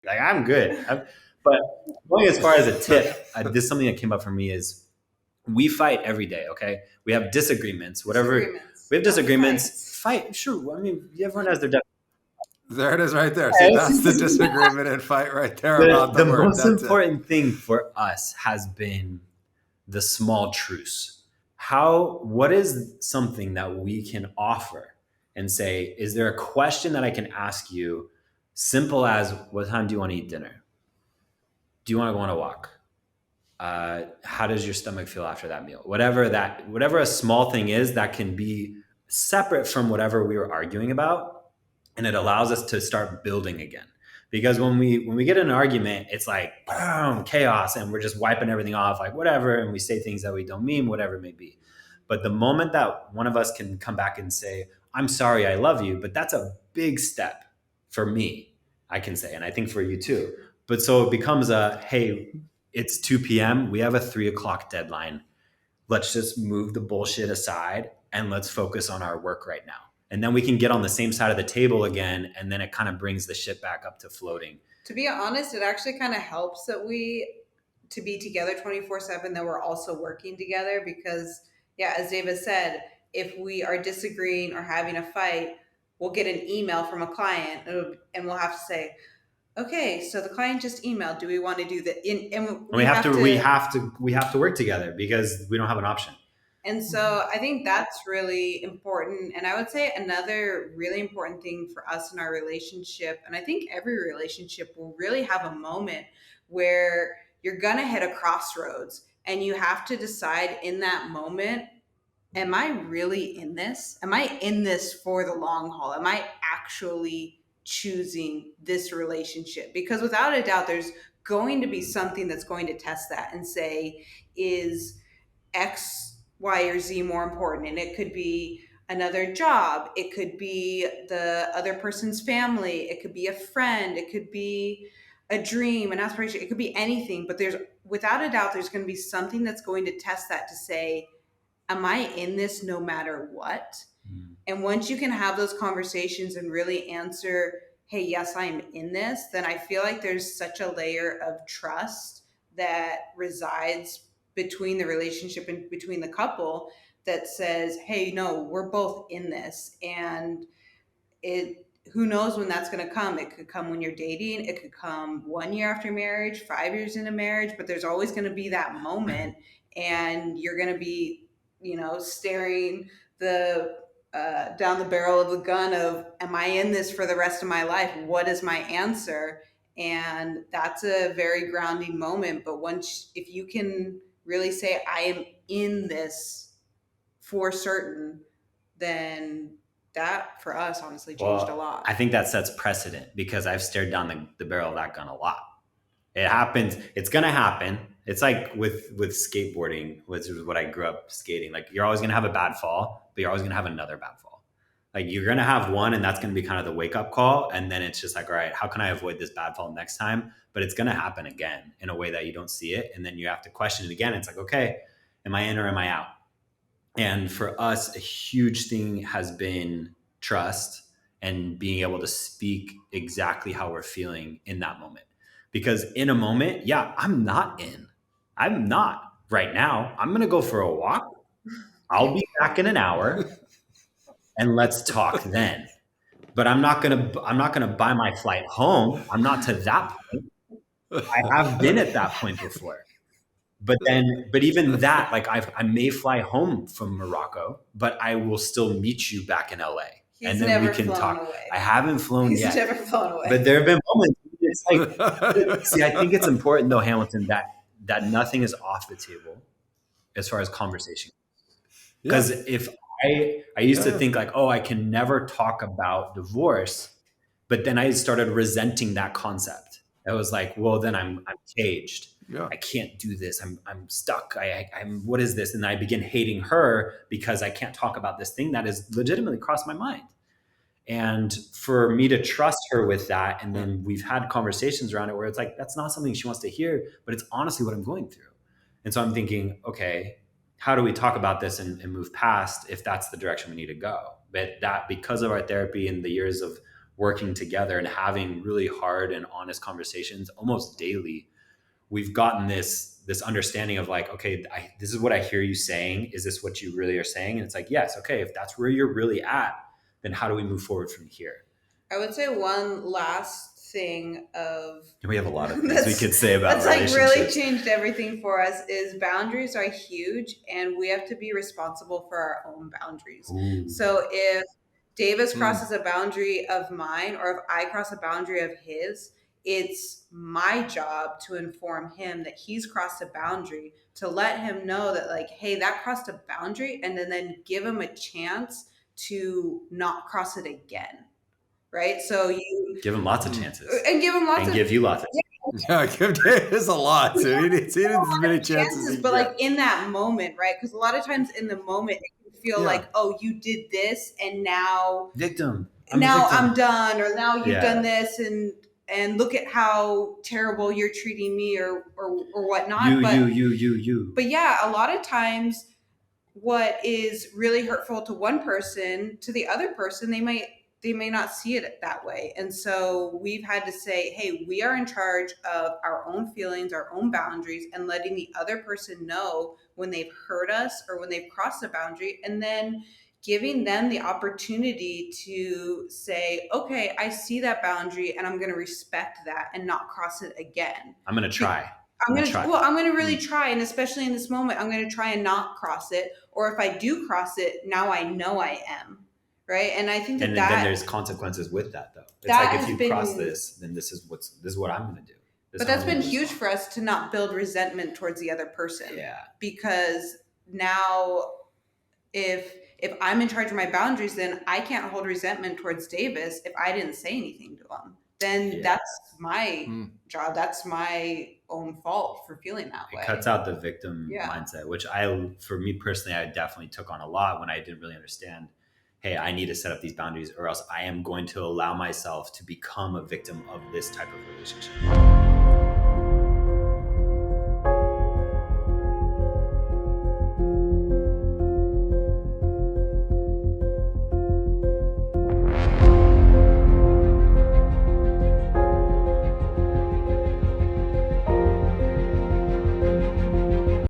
Like I'm good. But going as far as a tip, this is something that came up for me is we fight every day. Okay, we have disagreements. Whatever we have disagreements, fight. Sure. I mean, everyone has their There it is right there. See, that's the disagreement and fight right there about the the word. most That's it. important thing for us has been the small truce. What is something that we can offer and say, is there a question that I can ask you? Simple as, what time do you want to eat dinner? Do you want to go on a walk? How does your stomach feel after that meal? Whatever a small thing is that can be separate from whatever we were arguing about, and it allows us to start building again. Because when we get in an argument, it's like boom, chaos, and we're just wiping everything off, like whatever, and we say things that we don't mean, whatever it may be. But the moment that one of us can come back and say, "I'm sorry, I love you," but that's a big step for me, I can say, and I think for you too. But so it becomes hey, it's 2 p.m. We have a 3 o'clock deadline. Let's just move the bullshit aside and let's focus on our work right now. And then we can get on the same side of the table again. And then it kind of brings the shit back up to floating. To be honest, it actually kind of helps that to be together 24/7, that we're also working together, because yeah, as David said, if we are disagreeing or having a fight, we'll get an email from a client and we'll have to say, okay, so the client just emailed, do we want to do that? And we have to work together because we don't have an option. And so I think that's really important. And I would say another really important thing for us in our relationship, and I think every relationship will really have a moment where you're going to hit a crossroads and you have to decide in that moment, am I really in this? Am I in this for the long haul? Am I actually choosing this relationship? Because without a doubt, there's going to be something that's going to test that and say, is X, Y, or Z more important? And it could be another job. It could be the other person's family. It could be a friend. It could be a dream, an aspiration. It could be anything. But without a doubt, there's going to be something that's going to test that to say, am I in this no matter what? And once you can have those conversations and really answer, hey, yes, I'm in this, then I feel like there's such a layer of trust that resides between the relationship and between the couple that says, hey, no, we're both in this. And who knows when that's going to come? It could come when you're dating. It could come 1 year after marriage, 5 years into marriage, but there's always going to be that moment. And you're going to be, staring down the barrel of the gun of, am I in this for the rest of my life? What is my answer? And that's a very grounding moment. But if you can really say, I am in this for certain, then that for us honestly changed a lot. I think that sets precedent because I've stared down the barrel of that gun a lot. It happens. It's going to happen. It's like with skateboarding, which is what I grew up skating. Like you're always going to have a bad fall, but you're always going to have another bad fall. Like you're going to have one, and that's going to be kind of the wake up call. And then it's just like, all right, how can I avoid this bad fall next time? But it's going to happen again in a way that you don't see it. And then you have to question it again. It's like, okay, am I in or am I out? And for us, a huge thing has been trust and being able to speak exactly how we're feeling in that moment. Because in a moment, yeah, I'm not right now. I'm going to go for a walk. I'll be back in an hour and let's talk then. But I'm not going to buy my flight home. I'm not to that point. I have been at that point before. But even that, like I may fly home from Morocco, but I will still meet you back in LA. And then we can talk. Away. I haven't flown yet. He's never flown away. But there have been moments. It's like, see, I think it's important though, Hamilton, that nothing is off the table as far as conversation. Because if I used to think like, oh, I can never talk about divorce, but then I started resenting that concept. I was like, well, then I'm caged. Yeah. I can't do this. I'm stuck. I'm what is this? And I begin hating her because I can't talk about this thing that has legitimately crossed my mind. And for me to trust her with that, and then we've had conversations around it where it's like, that's not something she wants to hear, but it's honestly what I'm going through. And so I'm thinking, okay, how do we talk about this and move past if that's the direction we need to go? But that because of our therapy and the years of working together and having really hard and honest conversations almost daily, we've gotten this understanding of like, okay, this is what I hear you saying. Is this what you really are saying? And it's like, yes, okay, if that's where you're really at, then how do we move forward from here? I would say one last thing of we have a lot of things we could say about that's like really changed everything for us is boundaries are huge, and we have to be responsible for our own boundaries. Ooh. So if Davis crosses a boundary of mine, or if I cross a boundary of his, it's my job to inform him that he's crossed a boundary, to let him know that like, hey, that crossed a boundary, and then give him a chance to not cross it again. Right? So you give him lots of chances, and give him lots and give you lots of yeah, give Davis a lot. So he needs as many chances. But like in that moment, right? Because a lot of times in the moment it can feel like, oh, you did this, and now victim. I'm done, or now you've done this, and look at how terrible you're treating me, or whatnot. You. But yeah, a lot of times, what is really hurtful to one person, to the other person, they may not see it that way. And so we've had to say, hey, we are in charge of our own feelings, our own boundaries, and letting the other person know when they've hurt us or when they've crossed a boundary, and then giving them the opportunity to say, okay, I see that boundary and I'm going to respect that and not cross it again. I'm going to try. I'm going to really try. And especially in this moment, I'm going to try and not cross it. Or if I do cross it, now I know I am. Right. And I think then there's consequences with that, though. It's like, if you cross this, then this is what I'm going to do. But that's been huge for us, to not build resentment towards the other person. Yeah. Because now if I'm in charge of my boundaries, then I can't hold resentment towards Davis if I didn't say anything to him. Then that's my job. That's my own fault for feeling that way. It cuts out the victim mindset, which for me personally, I definitely took on a lot when I didn't really understand, hey, I need to set up these boundaries, or else I am going to allow myself to become a victim of this type of relationship.